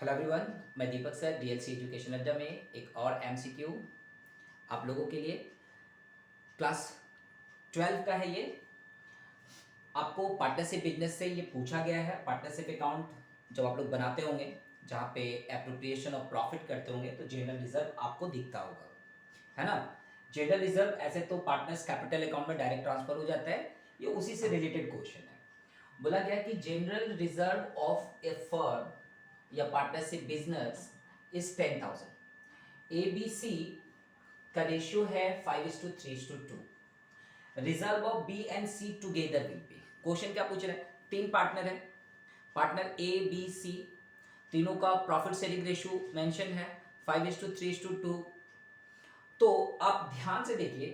Hello everyone, मैं दीपक sir DLC education अड्डा में एक और एमसीक्यू आप लोगों के लिए। क्लास 12 का है ये। आपको पार्टनरशिप बिजनेस से ये पूछा गया है। पार्टनरशिप अकाउंट जब आप लोग बनाते होंगे, जहाँ पे एप्रोप्रिएशन ऑफ प्रॉफिट करते होंगे, तो जनरल रिजर्व आपको दिखता होगा, है ना। जनरल रिजर्व ऐसे तो पार्टनर्स कैपिटल अकाउंट में डायरेक्ट ट्रांसफर हो जाता है। ये उसी से रिलेटेड क्वेश्चन है। बोला गया कि general reserve of A firm या पार्टनरशिप बिजनेस इज 10,000। ABC का रेशियो है 5:3:2। Reserve of B and C together will be. Question क्या पूछ रहे हैं? 3 पार्टनर है, पार्टनर ABC, तीनों का प्रॉफिट शेयरिंग रेशियो मेंशन है 5:3:2। तो आप ध्यान से देखिए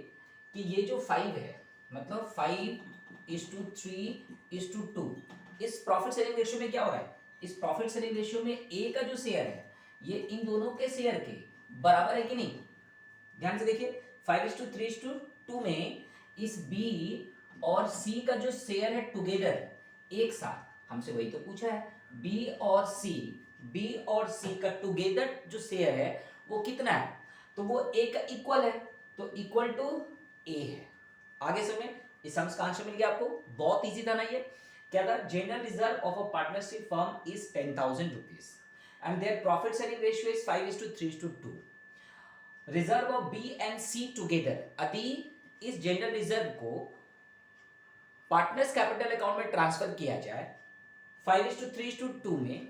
कि ये जो 5 है, मतलब 5:3:2, इस प्रॉफिट शेयरिंग रेशियो में क्या हो रहा है? इस प्रॉफिट शेयरिंग रेशियो में ए का जो शेयर है, ये इन दोनों के शेयर के बराबर है कि नहीं? ध्यान से देखिए, 5:3:2 में इस बी और सी का जो शेयर है टुगेदर, एक साथ, हमसे वही तो पूछा है। बी और सी का टुगेदर जो शेयर है वो कितना है? तो वो ए का इक्वल है, तो इक्वल टू ए है। आगे समय इस सम्स का आंसर मिल गया आपको। बहुत इजी था ना ये। क्या था? General reserve of a partnership firm is 10,000 rupees and their profit sharing ratio is 5:3:2। Reserve of B and C together, यदि इस जनरल रिजर्व को पार्टनर्स कैपिटल अकाउंट में ट्रांसफर किया जाए 5:3:2 में,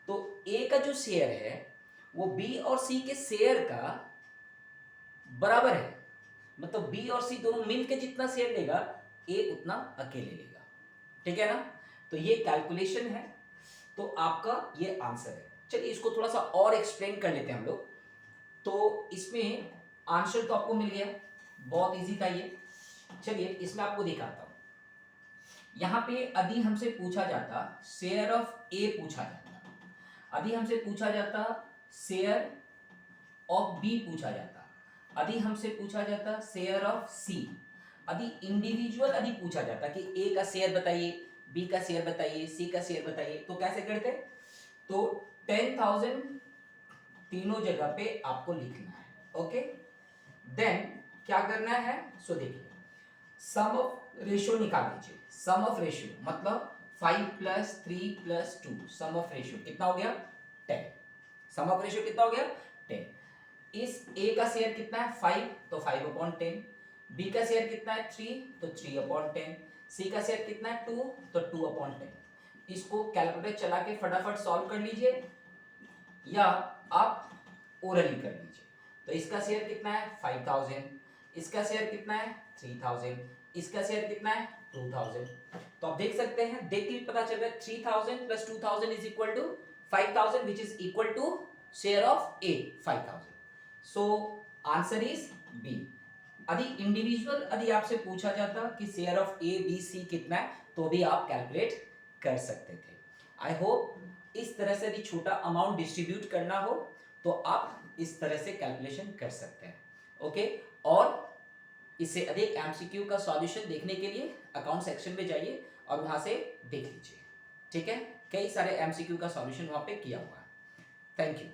तो ए का जो शेयर है वो बी और सी के शेयर का बराबर है। मतलब बी और सी दोनों मिलकर जितना शेयर लेगा, ए उतना अकेले लेगा। ठीक है ना? तो ये कैलकुलेशन है, तो आपका ये आंसर है। चलिए इसको थोड़ा सा और एक्सप्लेन कर लेते हैं हम लोग। तो इसमें आंसर तो आपको मिल गया, बहुत इजी था ये। चलिए इसमें आपको दिखाता हूं। यहां पे यदि हमसे पूछा जाता शेयर ऑफ ए, पूछा जाता, यदि हमसे पूछा जाता शेयर ऑफ बी, पूछा जाता, यदि हमसे पूछा जाता शेयर ऑफ सी, यदि इंडिविजुअल यदि पूछा जाता कि ए का शेयर बताइए, बी का शेयर बताइए, सी का शेयर बताइए, तो कैसे करते? तो 10,000 तीनों जगह पे आपको लिखना है। ओके, देन क्या करना है? सो देखिए, सम ऑफ रेशियो निकाल लीजिए। सम ऑफ रेशियो मतलब 5 + 3 + 2, सम ऑफ रेशियो कितना हो गया? 10। सम ऑफ रेशियो कितना हो गया? 10। इस ए का शेयर कितना है? 5, तो 5/10। बी का शेयर कितना है? 3, तो 3/10। सी का शेयर कितना है? 2, तो 2/10। इसको कैलकुलेटर चला के फटाफट सॉल्व कर लीजिए, या आप ओरली कर लीजिए। तो इसका शेयर कितना है? 5,000। इसका शेयर कितना है? 3,000। इसका शेयर कितना है? 2,000। तो आप देख सकते हैं, देख के भी पता चल रहा है 3,000 + 2,000 is equal to 5,000, which is equal to share of A 5,000। So answer is B. यदि इंडिविजुअल यदि आपसे पूछा जाता कि share of A B C कितना है, तो भी आप कैलकुलेट कर सकते थे। आई होप इस तरह से यदि छोटा अमाउंट डिस्ट्रीब्यूट करना हो तो आप इस तरह से कैलकुलेशन कर सकते हैं। ओके, और इससे अधिक एमसीक्यू का सॉल्यूशन देखने के लिए अकाउंट सेक्शन में जाइए और वहां से देख लीजिए। ठीक है, कई सारे एमसीक्यू का सॉल्यूशन वहां पे किया हुआ है। Thank you.